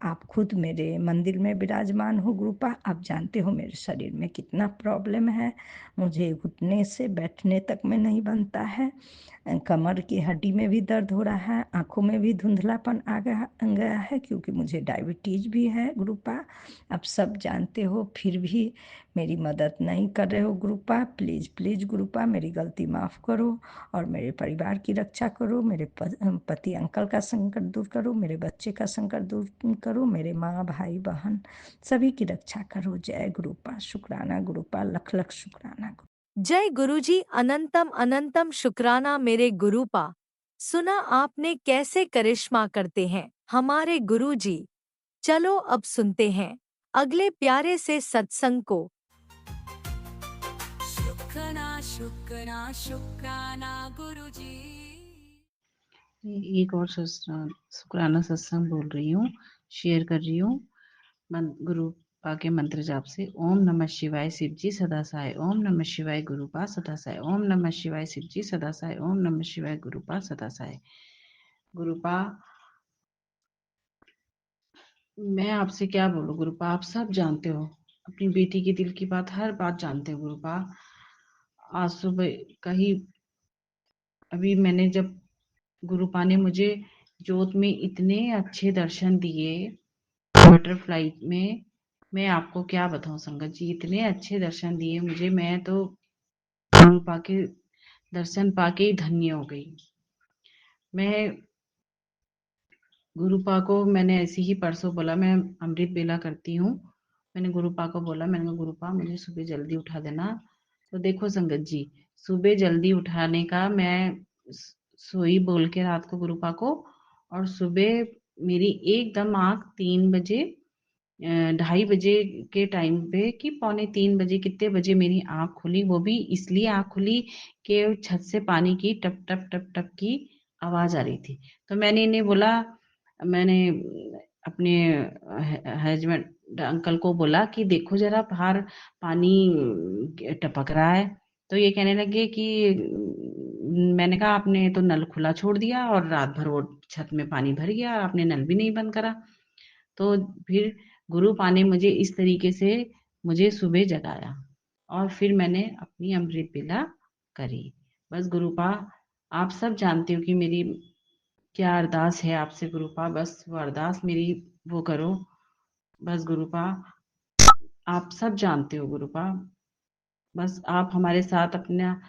आप खुद मेरे मंदिर में विराजमान हो गुरुपा। आप जानते हो मेरे शरीर में कितना प्रॉब्लम है, मुझे घुटने से बैठने तक में नहीं बनता है, कमर की हड्डी में भी दर्द हो रहा है, आँखों में भी धुंधलापन आ गया है क्योंकि मुझे डायबिटीज़ भी है गुरुपा। आप सब जानते हो फिर भी मेरी मदद नहीं कर रहे हो गुरुपा। प्लीज़ प्लीज़ गुरुपा मेरी गलती माफ़ करो और मेरे परिवार की रक्षा करो, मेरे पति अंकल का संकट दूर करो, मेरे बच्चे का संकट दूर करो, मेरे माँ भाई बहन सभी की रक्षा करो। जय गुरुपा। शुक्राना गुरुपा, लख लख शुक्राना। जय गुरुजी, अनंतम अनंतम शुक्राना मेरे गुरुपा। सुना आपने कैसे करिश्मा करते हैं हमारे गुरुजी। चलो अब सुनते हैं अगले प्यारे से सत्संग को। शुक्राना शुक्राना शुक्राना गुरुजी। एक और शुक्राना सत्संग बोल रही हूँ, शेयर कर रही हूँ गुरुपा के मंत्र जाप से। ओम नमः शिवाय शिव जी सदा साय, ओम नमः शिवाय गुरुपा सदा साय, ओम नमः शिवाय शिव जी सदा साय, ओम नमः शिवाय गुरुपा सदा साय। गुरुपा मैं आपसे क्या बोलूं गुरुपा, आप सब जानते हो, अपनी बेटी की दिल की बात, हर बात जानते हो गुरुपा। आज सुबह कहीं अभी मैंने जब गुरुपा ने मुझे जोत में इतने अच्छे दर्शन दिए, बटरफ्लाई में, मैं आपको क्या बताऊं संगत जी, इतने अच्छे दर्शन दिए मुझे, मैं तो गुरुपा के दर्शन पाके ही धन्य हो गई। मैं गुरुपा को मैंने ऐसे ही परसों बोला, मैं अमृत बेला करती हूँ, मैंने गुरुपा को बोला, मैंने कहा गुरुपा मुझे सुबह जल्दी उठा देना, तो देखो संगत जी, सुबह जल्दी उठाने का मैं सोई बोल के रात को गुरुपा को, और सुबह मेरी एकदम आँख 3 बजे 2:30 बजे के टाइम पे कि पौने 3 बजे कितने बजे मेरी आँख खुली, वो भी इसलिए आँख खुली कि छत से पानी की टप टप टप टप की आवाज आ रही थी। तो मैंने इन्हें बोला, मैंने अपने हस्बैंड अंकल को बोला कि देखो जरा बाहर पानी टपक रहा है। तो ये कहने लगे कि मैंने कहा आपने तो नल खुला छोड़ दिया और रात भर वो छत में पानी भर गया और आपने नल भी नहीं बंद करा। तो फिर गुरुपा ने मुझे इस तरीके से मुझे सुबह जगाया और फिर मैंने अपनी अमृत वेला करी। बस गुरुपा, आप सब जानते हो कि मेरी क्या अरदास है आपसे गुरुपा, बस वो अरदास मेरी वो करो। बस गुरुपा, आप सब जानते हो गुरुपा, बस आप हमारे साथ अपना,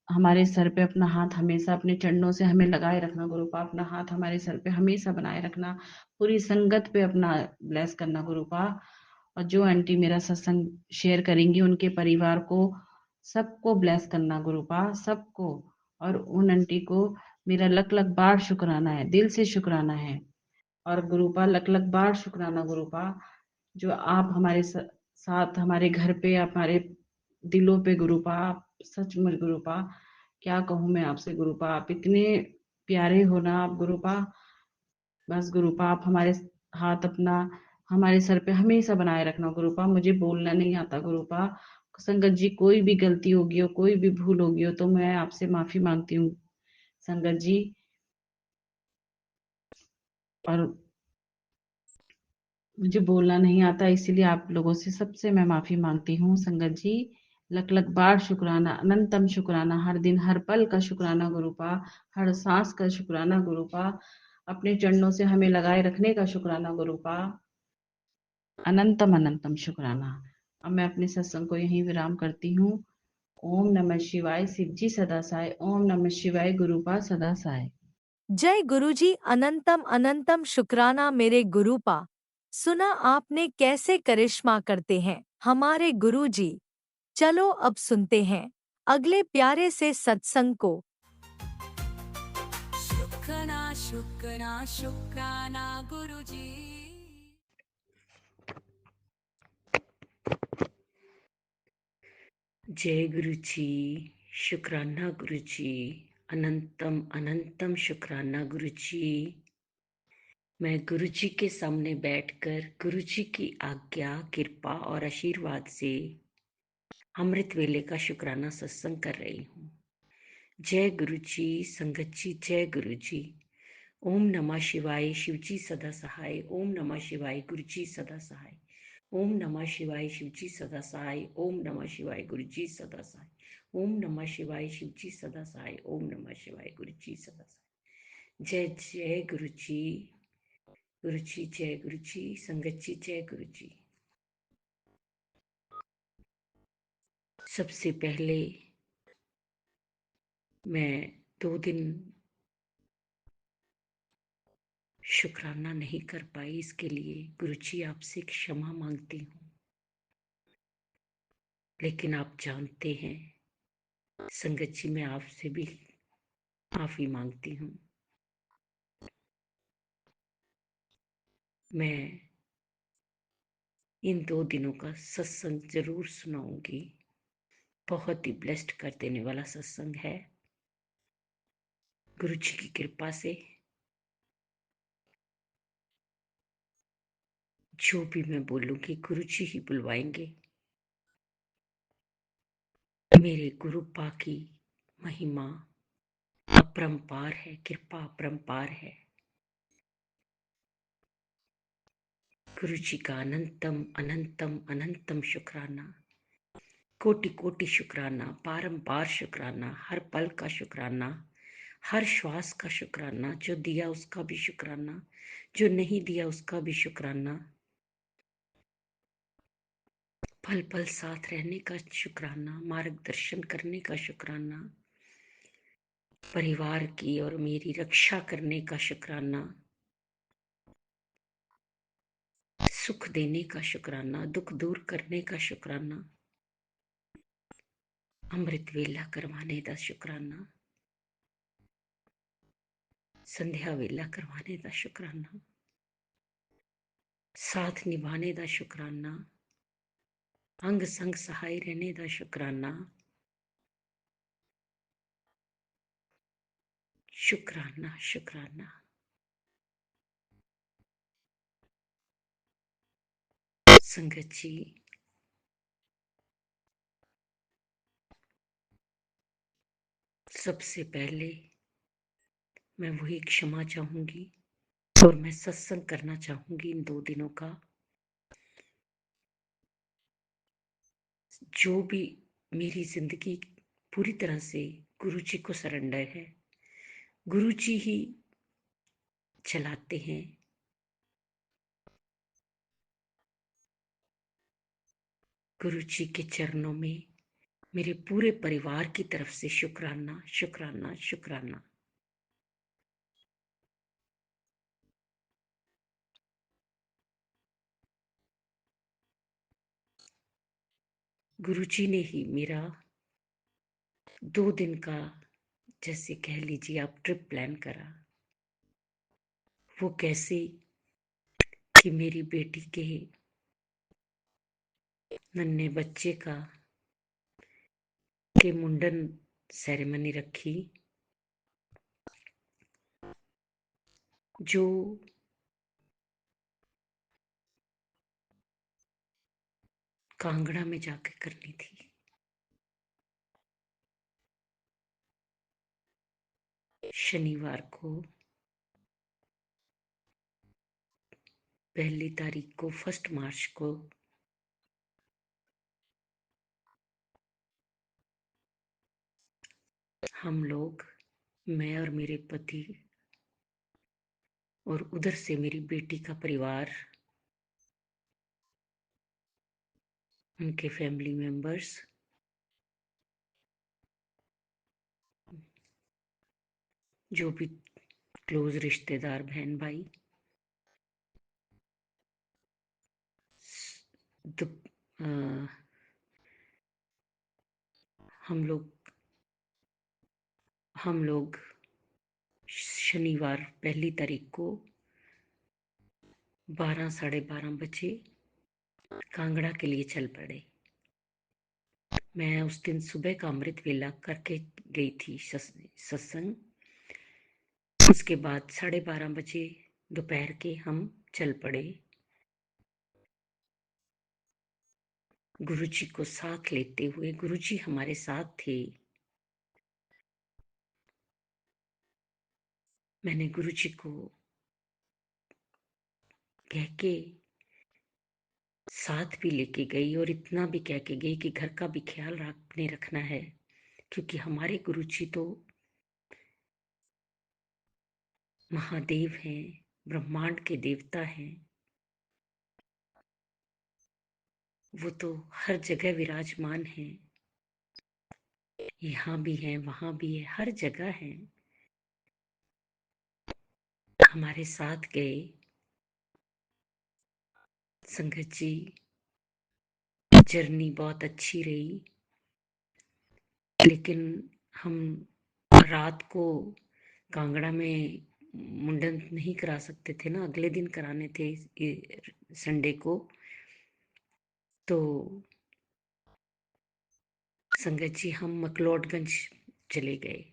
हमारे सर पे अपना हाथ हमेशा अपने चरणों से हमें लगाए रखना गुरुपा, अपना हाथ हमारे सर पे हमेशा बनाए रखना, पूरी संगत पे अपना ब्लेस करना गुरुपा। और जो आंटी मेरा सत्संग शेयर करेंगी उनके परिवार को सबको ब्लेस करना गुरुपा, सबको। और उन आंटी को मेरा लख लख बार शुक्राना है, दिल से शुक्राना है। और गुरुपा लख लख बार शुक्राना गुरुपा, जो आप हमारे साथ हमारे घर पे, हमारे दिलों पे गुरुपा, आप सचमुच गुरुपा, क्या कहूँ मैं आपसे गुरुपा, आप इतने प्यारे हो ना आप गुरुपा। बस गुरुपा आप हमारे हाथ अपना हमारे सर पे हमेशा बनाए रखना गुरुपा। मुझे बोलना नहीं आता गुरुपा, संगत जी कोई भी गलती होगी हो, कोई भी भूल होगी हो तो मैं आपसे माफी मांगती हूँ संगत जी। और मुझे बोलना नहीं आता, इसीलिए आप लोगों से सबसे मैं माफी मांगती हूँ संगत जी। लख लख बार शुक्राना, अनंतम शुक्राना, हर दिन हर पल का शुक्राना गुरुपा, हर सांस का शुक्राना गुरुपा, अपने चरणों से हमें लगाए रखने का शुक्राना गुरुपा, अनंतम अनंतम शुक्राना। अब मैं अपने सत्संग को यहीं विराम करती हूँ। ओम नमः शिवाय, शिव जी सदा साय। ओम नमः शिवाय, गुरुपा सदा साय। जय गुरुजी, अनंतम अनंतम शुक्राना मेरे गुरुपा। सुना आपने कैसे करिश्मा करते हैं हमारे गुरुजी। चलो अब सुनते हैं अगले प्यारे से सत्संग को। शुक्राना शुक्राना शुक्राना गुरुजी। जय गुरु जी, शुक्राना गुरु जी, अनंतम अनंतम शुक्राना गुरु जी। मैं गुरु जी के सामने बैठकर गुरु जी की आज्ञा, कृपा और आशीर्वाद से अमृत वेले का शुक्राना सत्संग कर रही हूँ। जय गुरु जी, संगत जी, जय गुरु जी। ओम नमः शिवाय, शिव जी सदा सहाय। ओम नमः शिवाय, गुरु जी सदा सहाय। ओम नमः शिवाय, शिव जी सदा सहाय। ओम नमः शिवाय, गुरु जी सदा सहाय। ओम नमः शिवाय, शिव जी सदा सहाय। ओम नमः शिवाय, गुरु जी सदा सहाय। जय जय गुरु जी, गुरु जी जय गुरु जी, संगत जी जय गुरु जी। सबसे पहले मैं 2 दिन शुक्राना नहीं कर पाई, इसके लिए गुरु जी आपसे क्षमा मांगती हूँ। लेकिन आप जानते हैं संगत जी, मैं आपसे भी माफी मांगती हूँ। मैं इन 2 दिनों का सत्संग जरूर सुनाऊंगी। बहुत ही ब्लेस्ड कर देने वाला सत्संग है गुरु जी की कृपा से। जो भी मैं बोलूंगी गुरु जी ही बुलवाएंगे। मेरे गुरु पा की महिमा अपरंपार है, कृपा अपरंपार है। गुरु जी का अनंतम अनंतम अनंतम शुक्राना, कोटि कोटि शुक्राना, बारंबार शुक्राना, हर पल का शुक्राना, हर श्वास का शुक्राना। जो दिया उसका भी शुक्राना, जो नहीं दिया उसका भी शुक्राना। पल पल साथ रहने का शुक्राना, मार्गदर्शन करने का शुक्राना, परिवार की और मेरी रक्षा करने का शुक्राना, सुख देने का शुक्राना, दुख दूर करने का शुक्राना। ਅੰਮ੍ਰਿਤ ਵੇਲਾ ਕਰਵਾने ਦਾ ਸ਼ੁਕਰਾਨਾ, संध्या वेला करवाने का शुक्राना, साथ निभाने का शुक्राना, अंग संग सहाय रहने का शुक्राना, शुक्राना शुक्राना। संगत जी, सबसे पहले मैं वही क्षमा चाहूंगी और मैं सत्संग करना चाहूंगी इन 2 दिनों का। जो भी मेरी जिंदगी पूरी तरह से गुरु जी को सरेंडर है, गुरु जी ही चलाते हैं। गुरु जी के चरणों में मेरे पूरे परिवार की तरफ से शुक्राना शुक्राना शुक्राना। गुरु जी ने ही मेरा 2 दिन का, जैसे कह लीजिए आप, ट्रिप प्लान करा। वो कैसे कि मेरी बेटी के नन्हे बच्चे के मुंडन सेरेमनी रखी, जो कांगड़ा में जाके करनी थी। शनिवार को 1 तारीख को 1 मार्च को हम लोग, मैं और मेरे पति और उधर से मेरी बेटी का परिवार, उनके फैमिली मेंबर्स, जो भी क्लोज रिश्तेदार, बहन भाई, हम लोग शनिवार 1 तारीख को 12 साढ़े 12 बजे कांगड़ा के लिए चल पड़े। मैं उस दिन सुबह का अमृत वेला करके गई थी सत्संग। उसके बाद 12:30 बजे दोपहर के हम चल पड़े। गुरुजी को साथ लेते हुए, गुरुजी हमारे साथ थे। मैंने गुरुजी को कह के साथ भी लेके गई और इतना भी कह के गई कि घर का भी ख्याल आपने रखना है, क्योंकि हमारे गुरुजी तो महादेव हैं, ब्रह्मांड के देवता हैं। वो तो हर जगह विराजमान हैं, यहाँ भी है, वहां भी है, हर जगह है। हमारे साथ गए संगत जी। जर्नी बहुत अच्छी रही, लेकिन हम रात को कांगड़ा में मुंडन नहीं करा सकते थे ना, अगले दिन कराने थे संडे को। तो संगत जी हम मकलोडगंज चले गए,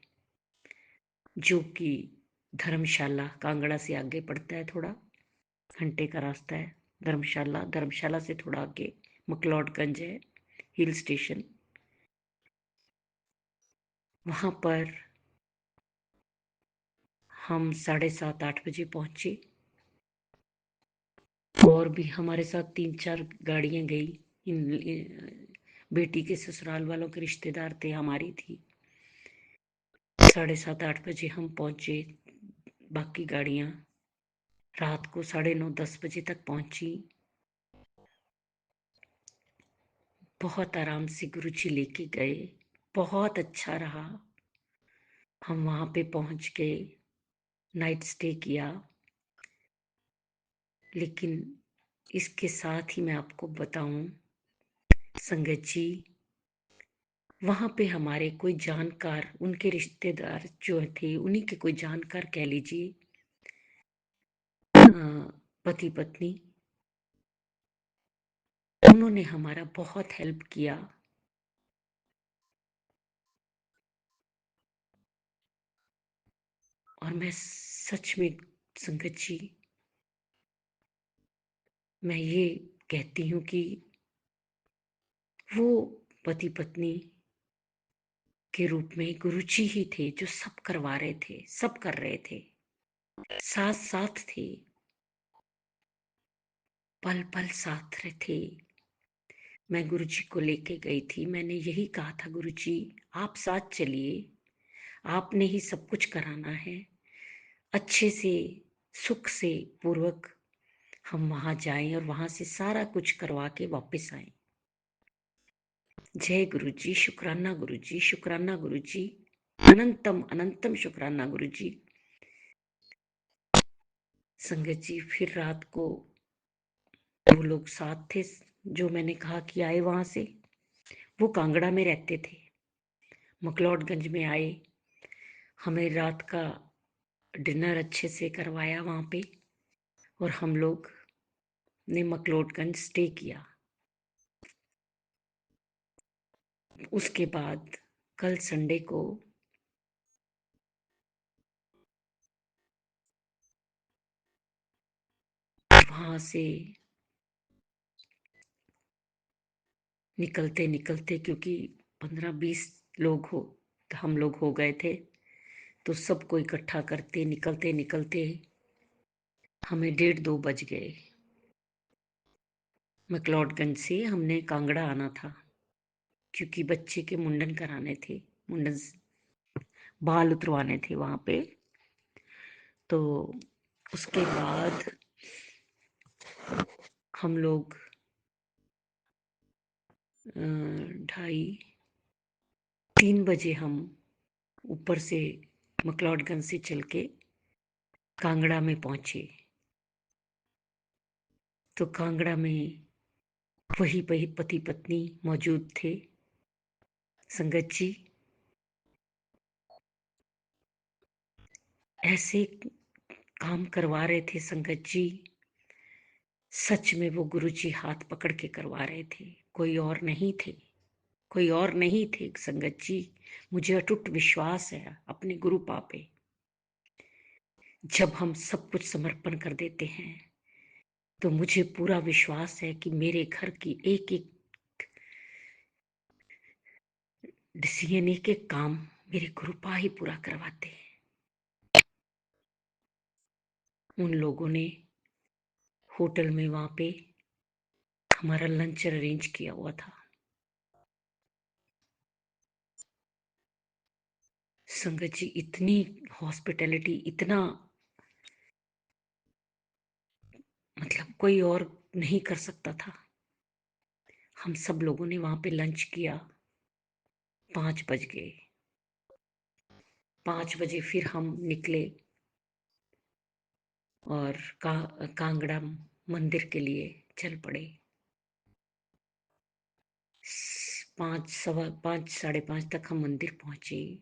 जो कि धर्मशाला कांगड़ा से आगे पड़ता है, थोड़ा घंटे का रास्ता है। धर्मशाला से थोड़ा आगे मकलोडगंज है, हिल स्टेशन। वहां पर हम 7:30-8 बजे पहुंचे और भी हमारे साथ 3-4 गाड़ियां गई। बेटी के ससुराल वालों के रिश्तेदार थे, हमारी थी। 7:30-8 बजे हम पहुंचे। बाकी गाड़ियां रात को 9:30-10 बजे तक पहुंची। बहुत आराम से गुरुजी लेके गए, बहुत अच्छा रहा। हम वहां पे पहुंच गए, नाइट स्टे किया। लेकिन इसके साथ ही मैं आपको बताऊं संगत जी, वहां पे हमारे कोई जानकार, उनके रिश्तेदार जो थे, उन्हीं के कोई जानकार कह लीजिए, पति पत्नी, उन्होंने हमारा बहुत हेल्प किया। और मैं सच में संगत जी, मैं ये कहती हूँ कि वो पति पत्नी के रूप में गुरुजी ही थे जो सब करवा रहे थे, सब कर रहे थे, साथ साथ थे, पल पल साथ रहे थे। मैं गुरुजी को लेके गई थी, मैंने यही कहा था, गुरुजी आप साथ चलिए, आपने ही सब कुछ कराना है, अच्छे से सुख से पूर्वक हम वहां जाएं और वहां से सारा कुछ करवा के वापस आए। जय गुरुजी, शुक्राना गुरुजी, शुक्राना गुरुजी, अनंतम अनंतम शुक्राना गुरुजी। संगत जी, फिर रात को वो लोग साथ थे जो मैंने कहा कि आए वहां से, वो कांगड़ा में रहते थे, मकलौडगंज में आए, हमें रात का डिनर अच्छे से करवाया वहां पे, और हम लोग ने मकलौडगंज स्टे किया। उसके बाद कल संडे को वहां से निकलते निकलते, क्योंकि 15-20 लोग हम लोग हो गए थे, तो सबको इकट्ठा करते निकलते निकलते हमें 1:30-2 बज गए। मैक्लोडगंज से हमने कांगड़ा आना था, क्योंकि बच्चे के मुंडन कराने थे, मुंडन बाल उतरवाने थे वहां पे। तो उसके बाद हम लोग 2:30-3 बजे हम ऊपर से मैक्लोडगंज से चल के कांगड़ा में पहुंचे। तो कांगड़ा में वही वही पति पत्नी मौजूद थे। संगत जी, ऐसे काम करवा रहे थे संगत जी, सच में वो गुरुजी हाथ पकड़ के करवा रहे थे, कोई और नहीं थे, कोई और नहीं थे संगत जी। मुझे अटूट विश्वास है अपने गुरु पापे। जब हम सब कुछ समर्पण कर देते हैं तो मुझे पूरा विश्वास है कि मेरे घर की एक एक डिसीजन, एक एक काम मेरे गुरु पा ही पूरा करवाते हैं। उन लोगों ने होटल में वहां पे हमारा लंच अरेंज किया हुआ था। संगत जी, इतनी हॉस्पिटैलिटी, इतना मतलब कोई और नहीं कर सकता था। हम सब लोगों ने वहां पे लंच किया, 5 बज गए। 5 बजे फिर हम निकले और कांगड़ा मंदिर के लिए चल पड़े। 5, 5:15, 5:30 तक हम मंदिर पहुंचे।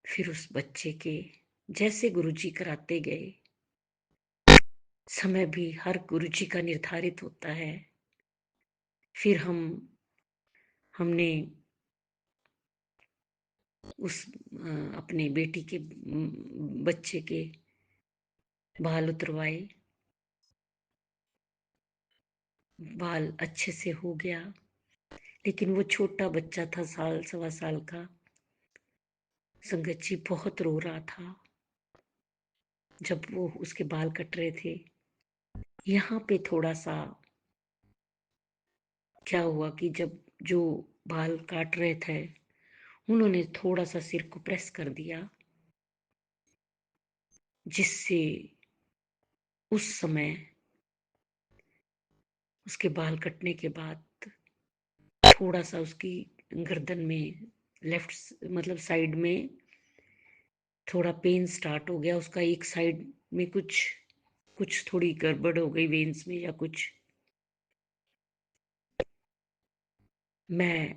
फिर उस बच्चे के जैसे गुरुजी कराते गए, समय भी हर गुरुजी का निर्धारित होता है। फिर हमने उस अपने बेटी के बच्चे के बाल उतरवाए, बाल अच्छे से हो गया। लेकिन वो छोटा बच्चा था, 1.5 साल का, संगत जी बहुत रो रहा था जब वो उसके बाल कट रहे थे। यहाँ पे थोड़ा सा क्या हुआ कि जब जो बाल काट रहे थे उन्होंने थोड़ा सा सिर को प्रेस कर दिया, जिससे उस समय उसके बाल कटने के बाद थोड़ा सा उसकी गर्दन में, लेफ्ट मतलब साइड में थोड़ा पेन स्टार्ट हो गया। उसका एक साइड में कुछ कुछ थोड़ी गड़बड़ हो गई वेन्स में या कुछ। मैं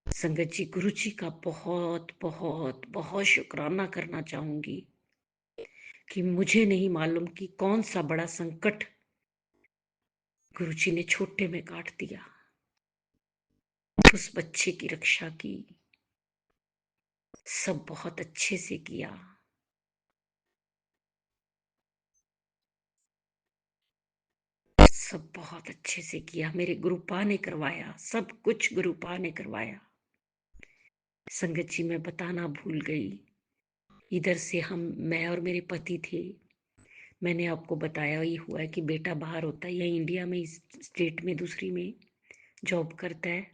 संगत जी गुरु जी का बहुत बहुत बहुत शुक्राना करना चाहूंगी कि मुझे नहीं मालूम कि कौन सा बड़ा संकट गुरु जी ने छोटे में काट दिया, उस बच्चे की रक्षा की, सब बहुत अच्छे से किया। सब बहुत अच्छे से किया, मेरे गुरुपा ने करवाया, सब कुछ गुरुपा ने करवाया। संगत जी मैं बताना भूल गई, इधर से मैं और मेरे पति थे। मैंने आपको बताया ही हुआ है कि बेटा बाहर होता है या इंडिया में, इस स्टेट में दूसरी में जॉब करता है।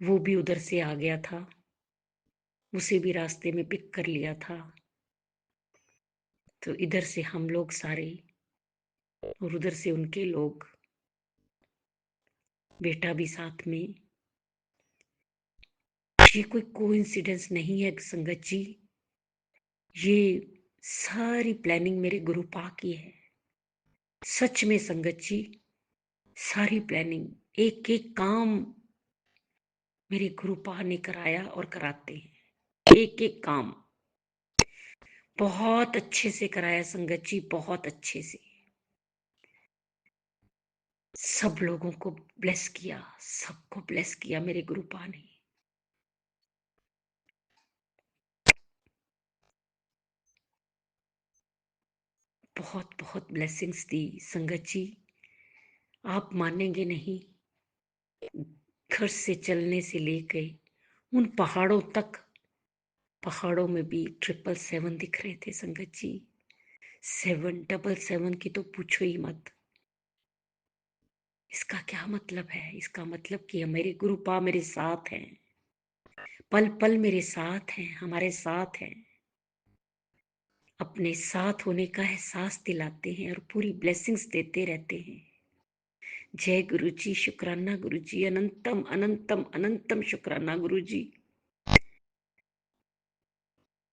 वो भी उधर से आ गया था, उसे भी रास्ते में पिक कर लिया था। तो इधर से हम लोग सारे और उधर से उनके लोग, बेटा भी साथ में। ये कोई कोइंसिडेंस नहीं है संगत जी, ये सारी प्लानिंग मेरे गुरुपा की है। सच में संगत जी, सारी प्लानिंग, एक एक काम मेरे गुरुपा ने कराया और कराते हैं। एक एक काम बहुत अच्छे से कराया संगत जी, बहुत अच्छे से। सब लोगों को ब्लेस किया, सबको ब्लेस किया मेरे गुरुपा ने। बहुत बहुत ब्लेसिंग्स दी संगत जी, आप मानेंगे नहीं। घर से चलने से लेके उन पहाड़ों तक, पहाड़ों में भी 777 दिख रहे थे संगत जी। 777 की तो पूछो ही मत। इसका क्या मतलब है? इसका मतलब कि मेरे गुरुपा मेरे साथ हैं, पल पल मेरे साथ हैं, हमारे साथ हैं, अपने साथ होने का एहसास दिलाते हैं और पूरी ब्लेसिंग्स देते रहते हैं। जय गुरु जी, शुक्राना गुरु जी, अनंतम अनंतम अनंतम शुक्राना गुरु जी।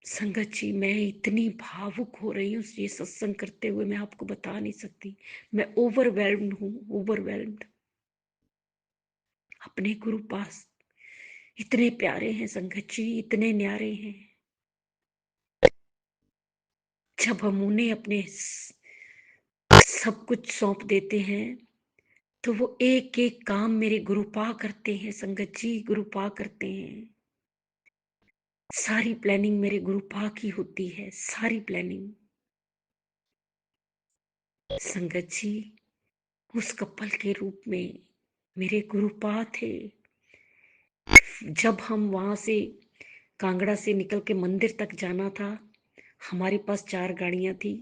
संगत जी मैं इतनी भावुक हो रही हूँ ये सत्संग करते हुए, मैं आपको बता नहीं सकती। मैं ओवरवेल्म्ड हूँ, ओवरवेल्म्ड। अपने गुरु पास इतने प्यारे हैं संगत जी, इतने न्यारे हैं। जब हम उन्हें अपने सब कुछ सौंप देते हैं तो वो एक एक काम मेरे गुरुपा करते हैं संगत जी, गुरुपा करते हैं। सारी प्लानिंग मेरे गुरुपा की होती है, सारी प्लानिंग। संगत जी उस कपल के रूप में मेरे गुरुपा थे। जब हम वहां से कांगड़ा से निकल के मंदिर तक जाना था, हमारे पास 4 गाड़ियां थी।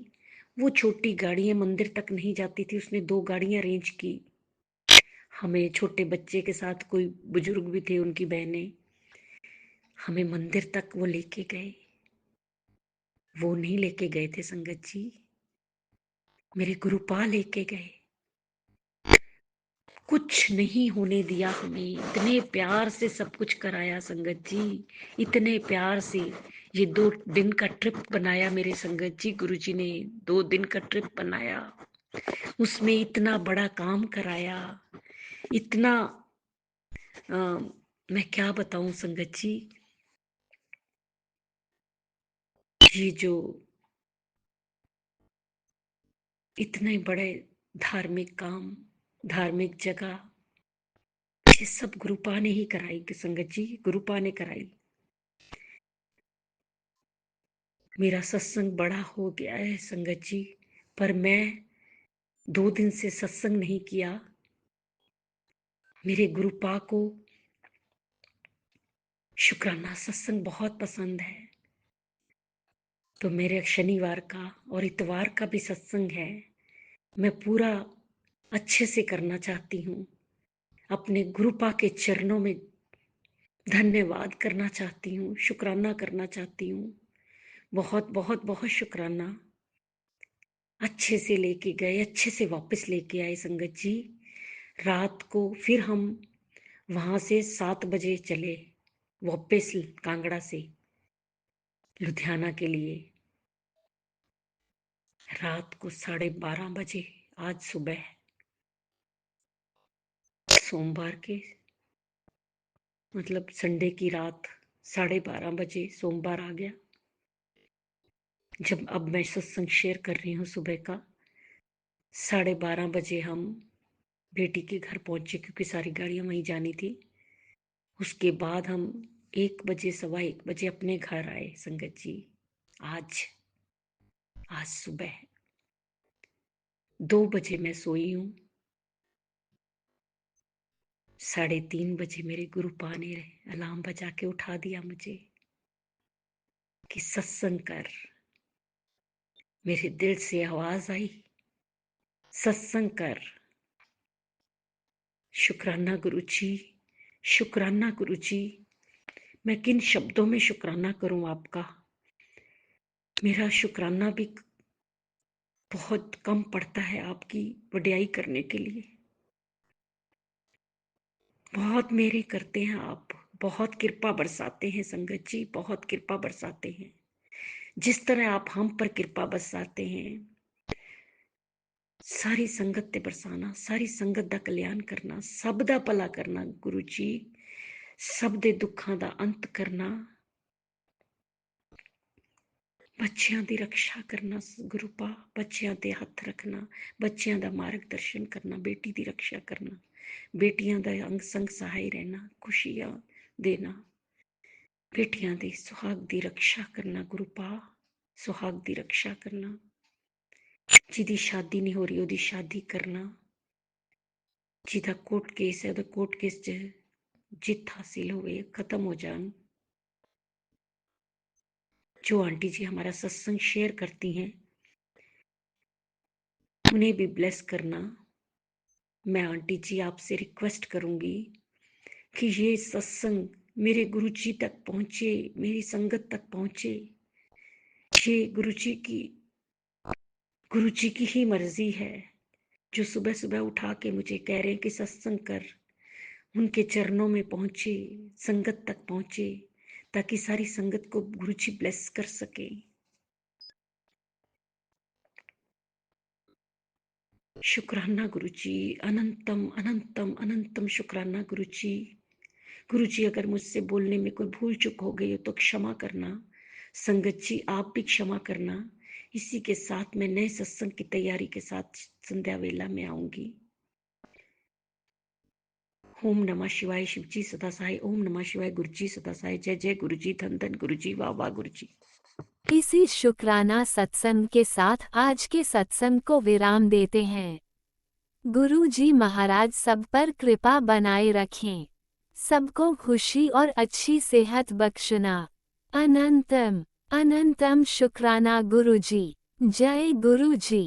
वो छोटी गाड़ियां मंदिर तक नहीं जाती थी, उसने 2 गाड़ियां अरेंज की। हमें छोटे बच्चे के साथ कोई बुजुर्ग भी थे, उनकी बहनें, हमें मंदिर तक वो लेके गए। वो नहीं लेके गए थे संगत जी, मेरे गुरुपा लेके गए। कुछ नहीं होने दिया हमें, इतने प्यार से सब कुछ कराया संगत जी, इतने प्यार से। ये 2 दिन का ट्रिप बनाया मेरे संगत जी, गुरु जी ने 2 दिन का ट्रिप बनाया, उसमें इतना बड़ा काम कराया, इतना मैं क्या बताऊं संगत जी। ये जो इतने बड़े धार्मिक काम, धार्मिक जगह, ये सब गुरुपा ने ही कराई कि संगत जी, गुरुपा ने कराई। मेरा सत्संग बड़ा हो गया है संगत जी, पर मैं 2 दिन से सत्संग नहीं किया। मेरे गुरुपा को शुक्राना सत्संग बहुत पसंद है, तो मेरे शनिवार का और इतवार का भी सत्संग है। मैं पूरा अच्छे से करना चाहती हूँ, अपने गुरुपा के चरणों में धन्यवाद करना चाहती हूँ, शुक्राना करना चाहती हूँ। बहुत बहुत बहुत शुक्राना। अच्छे से लेके गए, अच्छे से वापस लेके आए संगत जी। रात को फिर हम वहां से 7 बजे चले वापस कांगड़ा से लुधियाना के लिए। रात को 12:30 बजे, आज सुबह सोमवार के मतलब संडे की रात 12:30 बजे सोमवार आ गया, जब अब मैं सत्संग शेयर कर रही हूँ सुबह का। 12:30 बजे हम बेटी के घर पहुंचे, क्योंकि सारी गाड़ियां वहीं जानी थी। उसके बाद हम 1 बजे, 1:15 अपने घर आए संगत जी। आज सुबह 2 बजे मैं सोई हूँ। 3:30 बजे मेरे गुरुपा ने अलार्म बजा के उठा दिया मुझे कि सत्संग कर। मेरे दिल से आवाज आई, सत्संग कर। शुक्राना गुरुजी, शुक्राना गुरुजी। मैं किन शब्दों में शुक्राना करूं आपका। मेरा शुक्राना भी बहुत कम पड़ता है आपकी वड्याई करने के लिए। बहुत मेरे करते हैं आप, बहुत कृपा बरसाते हैं संगत जी, बहुत कृपा बरसाते हैं। जिस तरह आप हम पर कृपा बरसाते हैं, सारी संगत ते बरसाना, सारी संगत दा कल्याण करना, सब दा भला करना गुरु जी, सब दे दुखां दा अंत करना, बच्चियां दी रक्षा करना गुरुपा, बच्चियां ते हथ रखना, बच्चियां दा मार्गदर्शन करना, बेटी दी रक्षा करना, बेटियां दा अंग संग सहाय रहना, खुशियां देना, बेटियां दी सुहाग दी रक्षा करना गुरुपा, सुहाग दी रक्षा करना। जिदी शादी नहीं हो रही ओदी शादी करना, जिदा कोर्ट केस है ओदा कोर्ट केस च जित हासिल होवे, खत्म हो जान। जो आंटी जी हमारा सत्संग शेयर करती हैं, उन्हें भी ब्लेस करना। मैं आंटी जी आपसे रिक्वेस्ट करूंगी कि ये सत्संग मेरे गुरु जी तक पहुंचे, मेरी संगत तक पहुंचे। ये गुरु जी की ही मर्जी है, जो सुबह सुबह उठा के मुझे कह रहे हैं कि सत्संग कर। उनके चरणों में पहुंचे, संगत तक पहुंचे, ताकि सारी संगत को गुरु जी ब्लेस कर सके। शुक्राना गुरु जी, अनंतम अनंतम अनंतम शुक्राना गुरु जी। गुरु जी अगर मुझसे बोलने में कोई भूल चूक हो गई हो तो क्षमा करना। संगत जी आप भी क्षमा करना। इसी के साथ मैं नए सत्संग की तैयारी के साथ संध्या वेला में आऊंगी। ओम नमः शिवाय, शिव जी सदा सहाय। ओम नमः शिवाय, गुरु जी सदा सहाय। जय जय गुरु जी, धन धन गुरु जी, वाह वाह गुरु जी। इसी शुक्राना सत्संग के साथ आज के सत्संग को विराम देते हैं। गुरु जी महाराज सब पर कृपा बनाए रखें, सबको खुशी और अच्छी सेहत बख्शना। अनंतम अनंतम शुक्राना गुरु जी। जय गुरु जी।